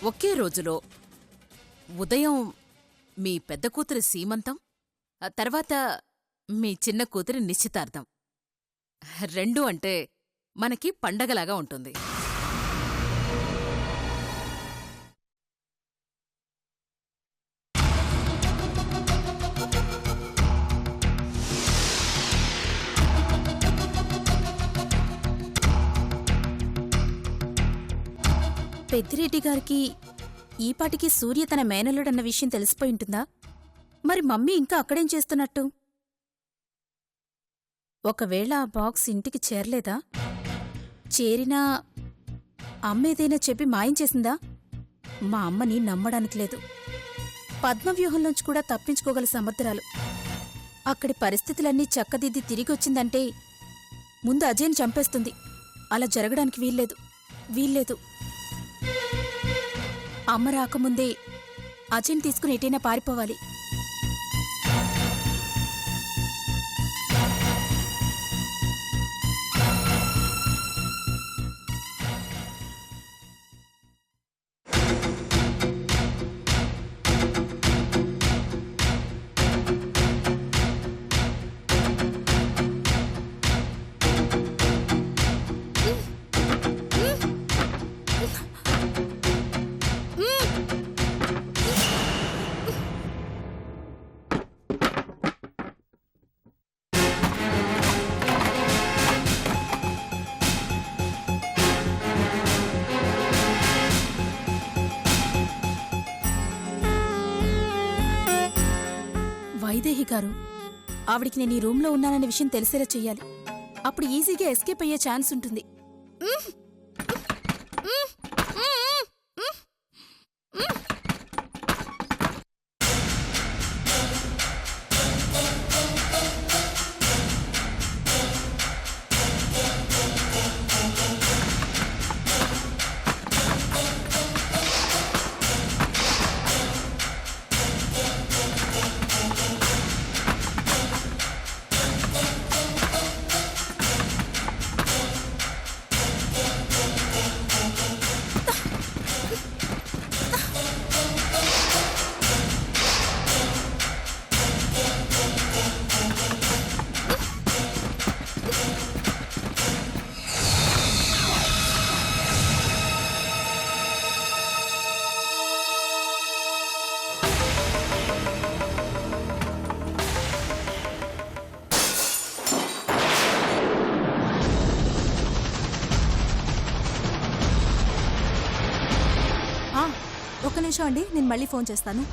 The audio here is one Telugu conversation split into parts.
ఒకే రోజులో ఉదయం మీ పెద్ద కూతురి సీమంతం, తర్వాత మీ చిన్న కూతురి నిశ్చితార్థం. 2 అంటే మనకి పండగలాగా ఉంటుంది. పెద్దిరెడ్డి గారికి ఈపాటికి సూర్య తన మేనల్లుడన్న విషయం తెలిసిపోయింటుందా? మరి మమ్మీ ఇంకా అక్కడేం చేస్తున్నట్టు? ఒకవేళ ఆ బాక్స్ ఇంటికి చేరలేదా? చేరినా అమ్మేదైనా చెప్పి మాయం చేసిందా? మా అమ్మని నమ్మడానికి లేదు. పద్మవ్యూహంలోంచి కూడా తప్పించుకోగల సమర్థురాలు. అక్కడి పరిస్థితులన్నీ చక్కదిద్ది తిరిగొచ్చిందంటే ముందు అజయ్ని చంపేస్తుంది. అలా జరగడానికి వీల్లేదు. అమ్మ రాకముందే అజయ్ని తీసుకుని ఎటైనా పారిపోవాలి. వైదేహి గారు, ఆవిడికి నేను ఈ రూంలో ఉన్నాననే విషయం తెలిసేలా చెయ్యాలి. అప్పుడు ఈజీగా ఎస్కేప్ అయ్యే ఛాన్స్ ఉంటుంది. ఒక్క నిమిషం అండి, నేను మళ్ళీ ఫోన్ చేస్తాను.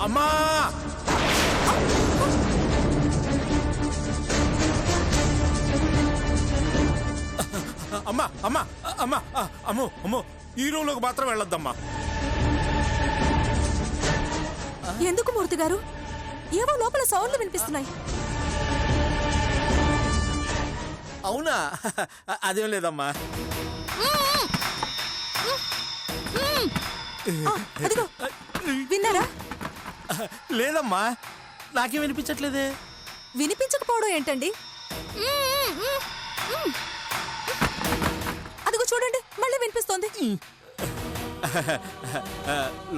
అమ్మా! అమ్మా అమ్మా అమ్మా అమ్మో అమ్మో, ఈ రూంలోకి మాత్రం వెళ్ళొద్దమ్మా. ఎందుకు మూర్తి గారు? ఏవో లోపల సౌండ్లు వినిపిస్తున్నాయి. అవునా? అదేం లేదమ్మా. అదిగో, విన్నారా? లేదమ్మా, నాకేం వినిపించట్లేదే. వినిపించకపోవడం ఏంటండి? అదిగో చూడండి, మళ్ళీ వినిపిస్తోంది.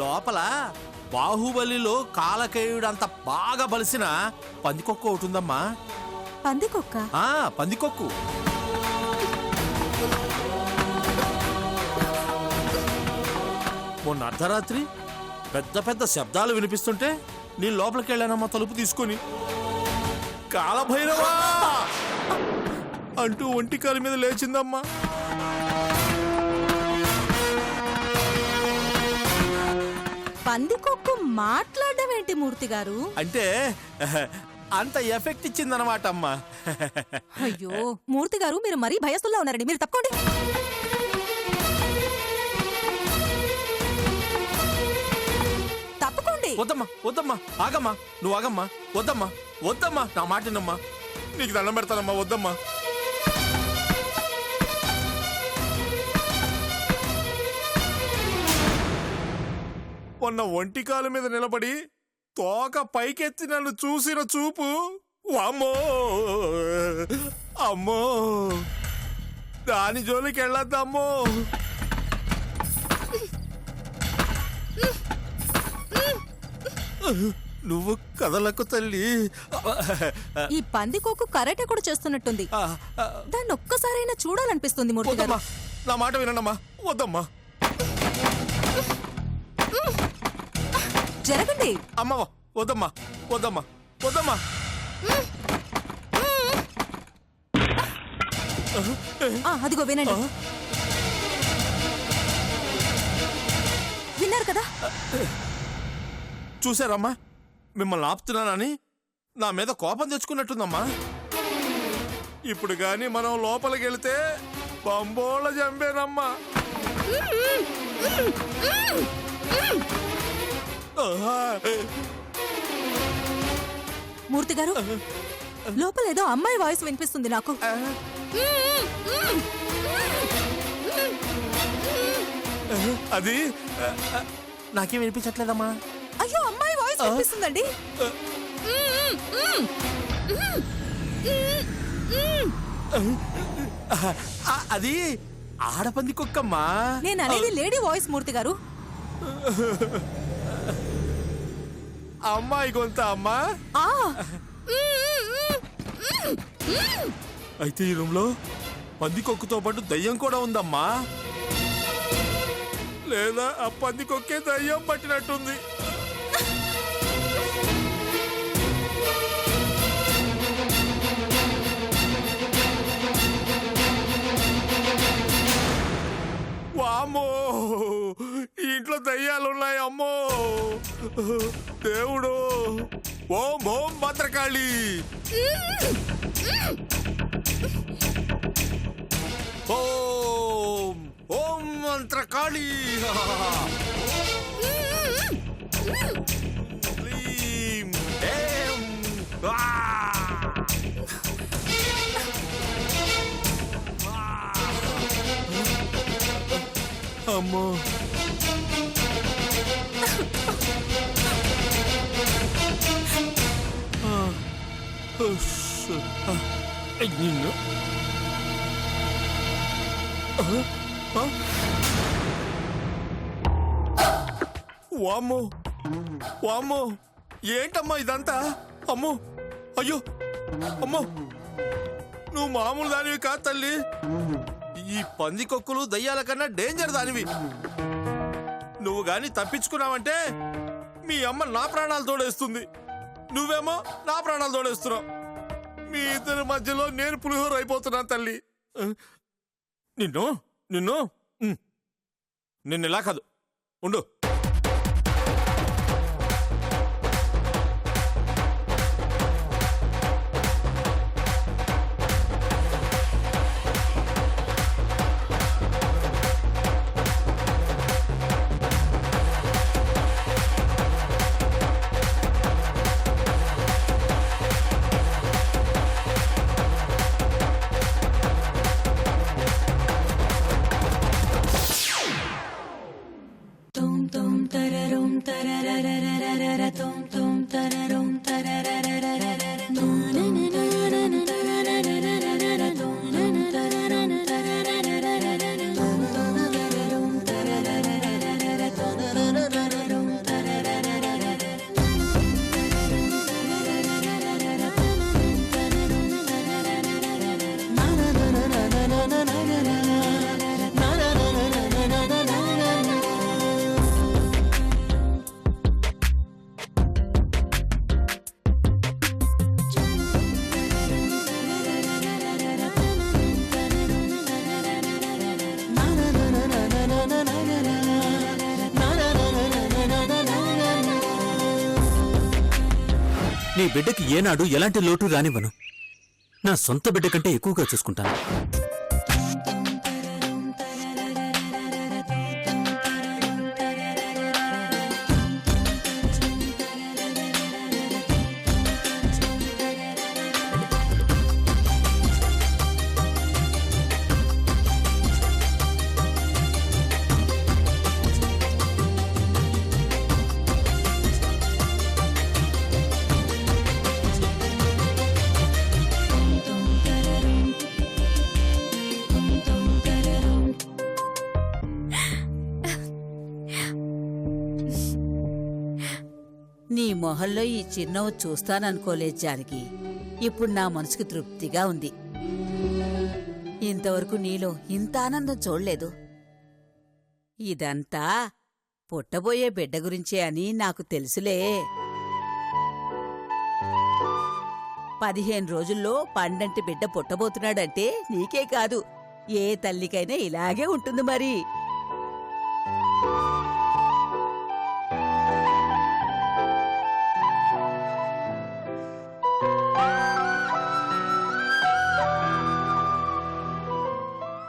లోపల బాహుబలిలో కాలకేయుడంత బాగా బలిసిన పందికొక్కు ఒకటి ఉందమ్మా. పందికొక్క? పందికొక్కు. మొన్న అర్ధరాత్రి పెద్ద పెద్ద శబ్దాలు వినిపిస్తుంటే నేను లోపలికి వెళ్ళానమ్మా తలుపు తీసుకొని. కాలభైరవా అంటూ ఒంటి కాలు మీద లేచిందమ్మా. పందికొక్కు మాట్లాడడం ఏంటి మూర్తి గారు? అంటే అంత ఎఫెక్ట్ ఇచ్చిందనమాట అమ్మా. అయ్యో మూర్తి గారు, మీరు మరీ భయస్తుల్లా ఉన్నారండి. మీరు తప్పుకోండి. తప్పుకోండి. వద్దమ్మా వద్దమ్మా, ఆగమ్మా, నువ్వు ఆగమ్మా. వద్దమ్మా వద్దమ్మా, నా మాట వినమ్మా. నీకు దండం పెడతానమ్మా, వద్దమ్మా. మొన్న ఒంటి కాలు మీద నిలబడి తోక పైకెత్తి నన్ను చూసిన చూపు, వామ్మో అమ్మో, దాని జోలికి వెళ్ళొద్దమ్మో. నువ్వు కదలకు తల్లి. ఈ పందికొక్కు కరాటే కూడా చేస్తున్నట్టుంది. దాన్ని ఒక్కసారైనా చూడాలనిపిస్తుంది మూర్తి గారు. వద్దమ్మా, నా మాట వినమ్మా, వద్దమ్మా. జరగండి. అమ్మ వద్దమ్మా వద్దమ్మా వద్దమ్మా. అదిగో వినండి. విన్నారు కదా? చూసారమ్మా, మిమ్మల్ని ఆపుతున్నానని నా మీద కోపం తెచ్చుకున్నట్టుందమ్మా. ఇప్పుడు గాని మనం లోపలికి వెళితే బంబోళ్ళ జంబేనమ్మా. మూర్తి గారు, లోపల ఏదో అమ్మాయి వాయిస్ వినిపిస్తుంది నాకు. అది నాకేం వినిపించట్లేదమ్మా. అయ్యో, అమ్మాయి వాయిస్ వినిపిస్తుందండి. అది ఆడపంది కుక్కమ్మా. నేను అనేది లేడీ వాయిస్ మూర్తి గారు. అమ్మాయి గొంత అమ్మా. ఆ అయితే ఈ రూమ్ లో పందికొక్కుతో పాటు దయ్యం కూడా ఉందమ్మా. లేదా ఆ పందికొక్కే దయ్యం పట్టినట్టుంది. వామ్మో, ఈ ఇంట్లో దయ్యాలున్నాయి అమ్మో. దేవుడు, ఓం ఓం భద్రకాళి. ఓం ఓం మంత్రకాళి. క్లీం ఏం ఆ. అమ్మో, నిన్ను వామ్మో వామ్మో, ఏంటమ్మా ఇదంతా? అమ్మో, అయ్యో, అమ్మో, నువ్వు మామూలు దానివి కాదు తల్లి. ఈ పందికొక్కులు దయ్యాల కన్నా డేంజర్ దానివి. నువ్వు గాని తప్పించుకున్నావంటే మీ అమ్మ నా ప్రాణాలు తోడేస్తుంది, నువ్వేమో నా ప్రాణాలు తోడేస్తున్నావు. మీ ఇద్దరి మధ్యలో నేను పులిహోర అయిపోతున్నాను తల్లి. నిన్ను నిన్ను నిన్ను ఇలా కాదు, ఉండు. నీ బిడ్డకి ఏనాడు ఎలాంటి లోటు రానివ్వను. నా సొంత బిడ్డ కంటే ఎక్కువగా చూసుకుంటాను. నీ మొహంలో ఈ చిరునవ్వు చూస్తాననుకోలేదు జానకి. ఇప్పుడు నా మనసుకు తృప్తిగా ఉంది. ఇంతవరకు నీలో ఇంత ఆనందం చూడలేదు. ఇదంతా పుట్టబోయే బిడ్డ గురించే అని నాకు తెలుసులే. 15 రోజుల్లో పండంటి బిడ్డ పుట్టబోతున్నాడంటే నీకే కాదు, ఏ తల్లికైనా ఇలాగే ఉంటుంది మరి.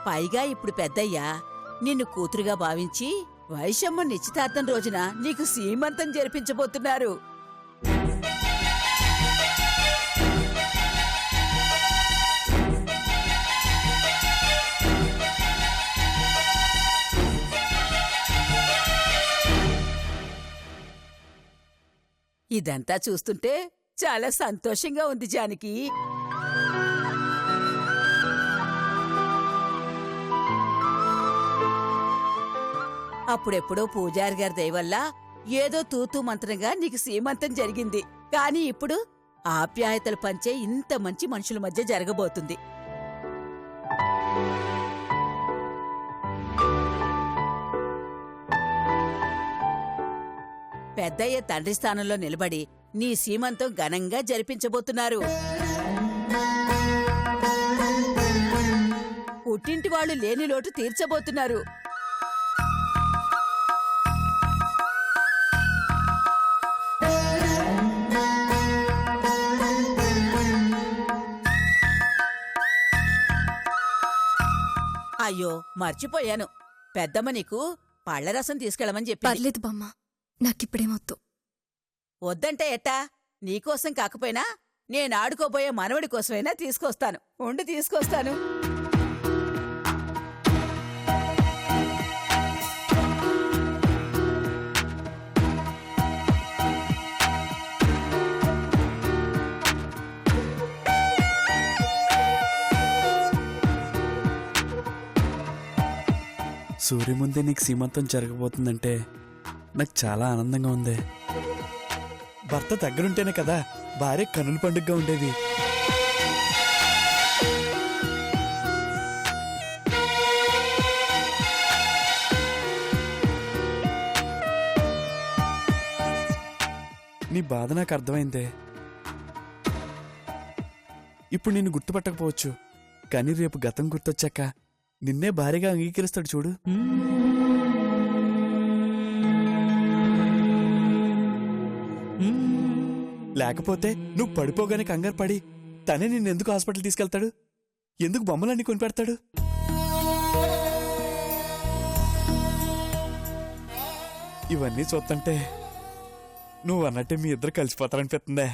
పైగా ఇప్పుడు పెద్దయ్యా నిన్ను కూతురుగా భావించి వైశమ్మ నిశ్చితార్థం రోజున నీకు సీమంతం జరిపించబోతున్నారు. ఇదంతా చూస్తుంటే చాలా సంతోషంగా ఉంది జానకి. అప్పుడెప్పుడో పూజారి గారి దయవల్ల ఏదో తూతూ మంత్రంగా నీకు సీమంతం జరిగింది. కాని ఇప్పుడు ఆప్యాయతలు పంచే ఇంత మంచి మనుషుల మధ్య జరగబోతుంది. పెద్దయ్య తండ్రి స్థానంలో నిలబడి నీ సీమంతం ఘనంగా జరిపించబోతున్నారు. పుట్టింటి వాళ్ళు లేని లోటు తీర్చబోతున్నారు. అయ్యో మర్చిపోయాను, పెద్దమ్మ నీకు పళ్లరసం తీసుకెళ్ళమని చెప్పి. పర్లేదు బామ్మ, నాకిప్పుడేమొద్దు. వద్దంటే ఎట్టా? నీకోసం కాకపోయినా నేను ఆడుకోబోయే మనవడి కోసమైనా తీసుకొస్తాను. ఉండి తీసుకొస్తాను. సూర్య ముందే నీకు సీమంతం జరగబోతుందంటే నాకు చాలా ఆనందంగా ఉంది. భర్త దగ్గరుంటేనే కదా భార్య కనుల పండుగగా ఉండేది. నీ బాధ నాకు అర్థమైందే. ఇప్పుడు నిన్ను గుర్తుపట్టకపోవచ్చు, కానీ రేపు గతం గుర్తొచ్చాక నిన్నే భారీగా అంగీకరిస్తాడు చూడు. లేకపోతే నువ్వు పడిపోగానే కంగారు పడి తనే నిన్నెందుకు హాస్పిటల్ తీసుకెళ్తాడు? ఎందుకు బొమ్మలన్నీ కొనిపెడతాడు? ఇవన్నీ చూస్తుంటే నువ్వు అన్నట్టే మీ ఇద్దరు కలిసిపోతారనిపిస్తుందే.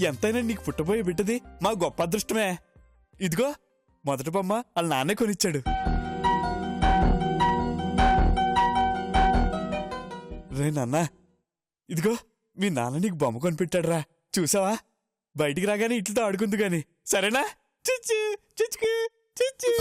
ఎంతైనా నీకు పుట్టబోయే బిడ్డది మా గొప్ప అదృష్టమే. ఇదిగో మొదటి బొమ్మ వాళ్ళ నాన్నే కొనిచ్చాడు. రే నాన్న, ఇదిగో మీ నాన్న నీకు బొమ్మ కొనిపెట్టాడు రా, చూసావా? బయటికి రాగానే ఇట్లతో ఆడుకుంది గాని, సరేనా? చిచ్చు చిచ్చుకు చిచ్చు.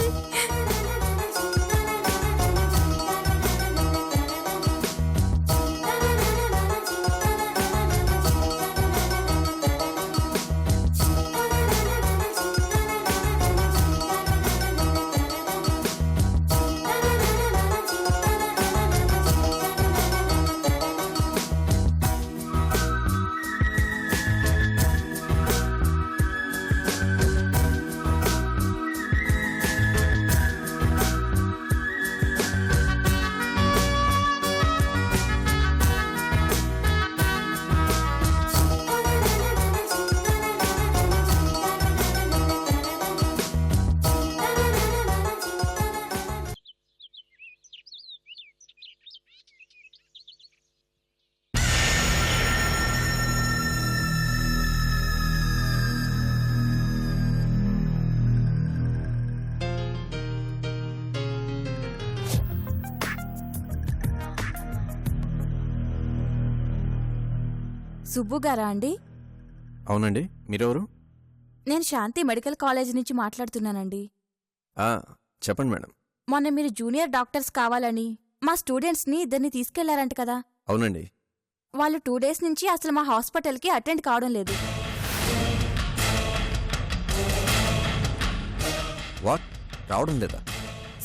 సుబ్బు గారా అండి? అవునండి, మీరెవరు? నేను శాంతి మెడికల్ కాలేజ్ నుంచి మాట్లాడుతున్నానండి. చెప్పండి మేడం. మొన్న మీరు జూనియర్ డాక్టర్స్ కావాలని మా స్టూడెంట్స్ని ఇద్దరిని తీసుకెళ్లారంట కదా? అవునండి. వాళ్ళు 2 days నుంచి అసలు మా హాస్పిటల్కి అటెండ్ కావడం లేదు. వాట్? రావడం లేదా?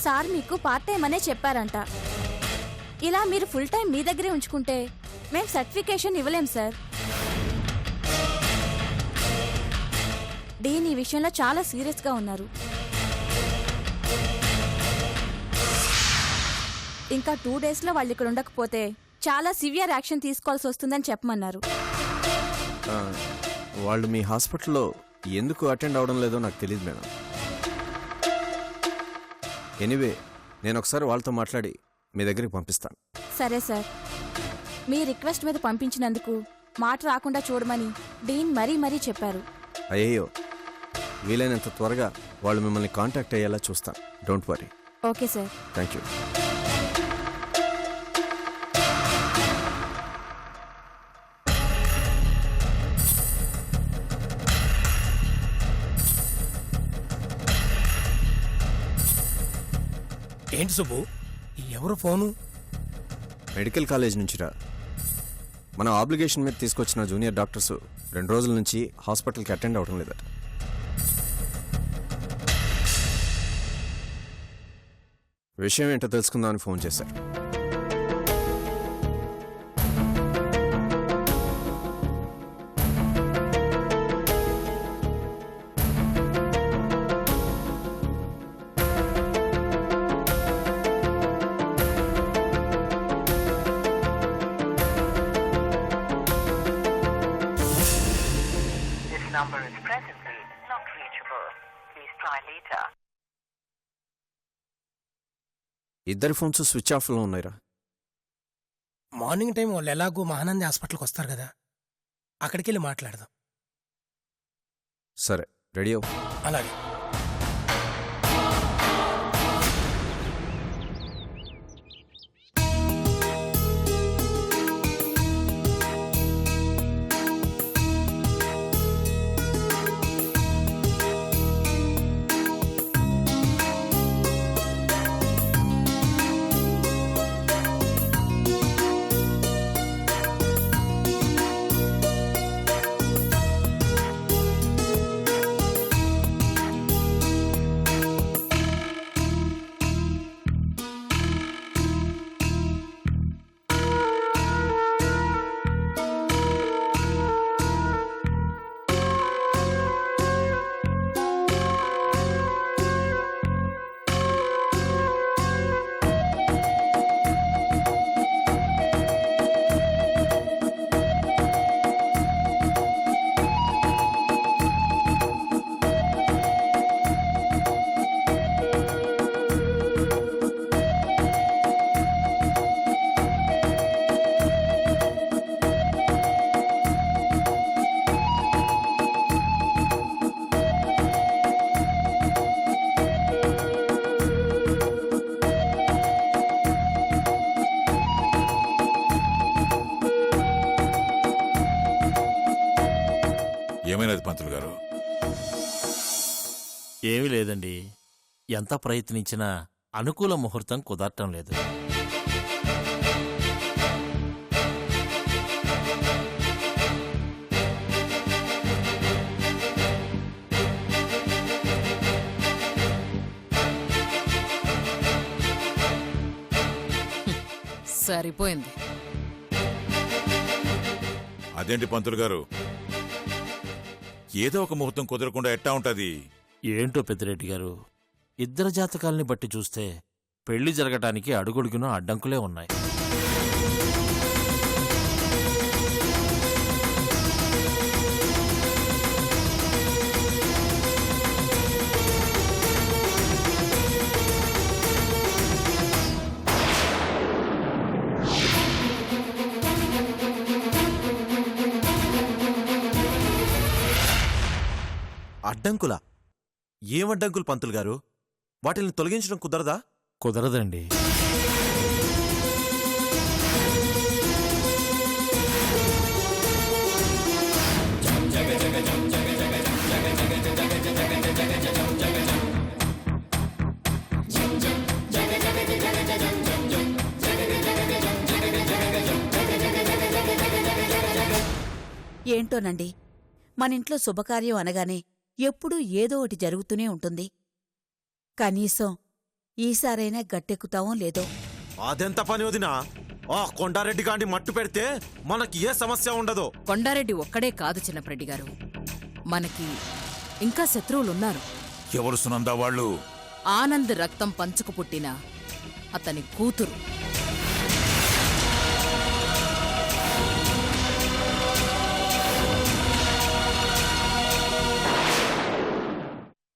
సార్ మీకు పార్ట్ టైం అనే చెప్పారంట. ఇలా మీరు ఫుల్ టైం మీ దగ్గరే ఉంచుకుంటే మేం సర్టిఫికేషన్ ఇవ్వలేం సార్. డీన్ ఈ విషయంలో చాలా సీరియస్గా ఉన్నారు. ఇంకా 2 daysలో వాళ్ళు ఇక్కడ ఉండకపోతే చాలా సివియర్ యాక్షన్ తీసుకోవాల్సి వస్తుందని చెప్పమన్నారు. వాళ్ళు మీ హాస్పిటల్లో ఎందుకు అటెండ్ అవడం లేదో నాకు తెలియదు మేడం. ఎనీవే, నేను ఒకసారి వాళ్ళతో మాట్లాడి మీ దగ్గరికి పంపిస్తాను. సరే సార్, మీ రిక్వెస్ట్ మీద పంపించినందుకు మాట రాకుండా చూడమని డీన్ మరీ చెప్పారు. అయ్యో, వీలైనంత త్వరగా వాళ్ళు మిమ్మల్ని కాంటాక్ట్ అయ్యేలా చూస్తాను. Don't worry. Okay sir. Thank you. ఏంటి సుబ్బు, ఎవరు ఫోను? Medical college నుంచిరా. మన ఆబ్లిగేషన్ మీద తీసుకొచ్చిన జూనియర్ డాక్టర్స్ 2 రోజుల నుంచి హాస్పిటల్కి అటెండ్ అవడం లేదట. విషయం ఏంటో తెలుసుకుందామని ఫోన్ చేశారు. ఇద్దరి ఫోన్స్ స్విచ్ ఆఫ్లో ఉన్నాయిరా. మార్నింగ్ టైం వాళ్ళు ఎలాగో మహానంది హాస్పిటల్కి వస్తారు కదా, అక్కడికి వెళ్ళి మాట్లాడదాం. సరే, రెడీ అవ్వు. అలాగే. ఏమైనది పంతులు గారు? ఏమీ లేదండి, ఎంత ప్రయత్నించినా అనుకూల ముహూర్తం కుదరటం లేదు. సరిపోయింది. అదేంటి పంతులు గారు, ఏదో ఒక ముహూర్తం కుదరకుండా ఎట్టా ఉంటది? ఏంటో పెద్దిరెడ్డి గారు, ఇద్దరు జాతకాల్ని బట్టి చూస్తే పెళ్లి జరగటానికి అడుగడుగున అడ్డంకులే ఉన్నాయి. అడ్డంకులా? ఏమడ్డంకులు పంతులు గారు? వాటిని తొలగించడం కుదరదా? కుదరదండి. ఏంటోనండి, మనింట్లో శుభకార్యం అనగానే ఎప్పుడూ ఏదో ఒకటి జరుగుతూనే ఉంటుంది. కనీసం ఈసారైనా గట్టెక్కుతామో లేదో. అదెంత పని వదినా? ఆ కొండారెడ్డి గాండి మట్టు పెడితే మనకి ఏ సమస్య ఉండదు. కొండారెడ్డి ఒక్కడే కాదు చిన్నప్రెడ్డి గారు, మనకి ఇంకా శత్రువులున్నారు. ఎవరు సునందా వాళ్ళు? ఆనంద్ రక్తం పంచుకు పుట్టిన అతని కూతురు.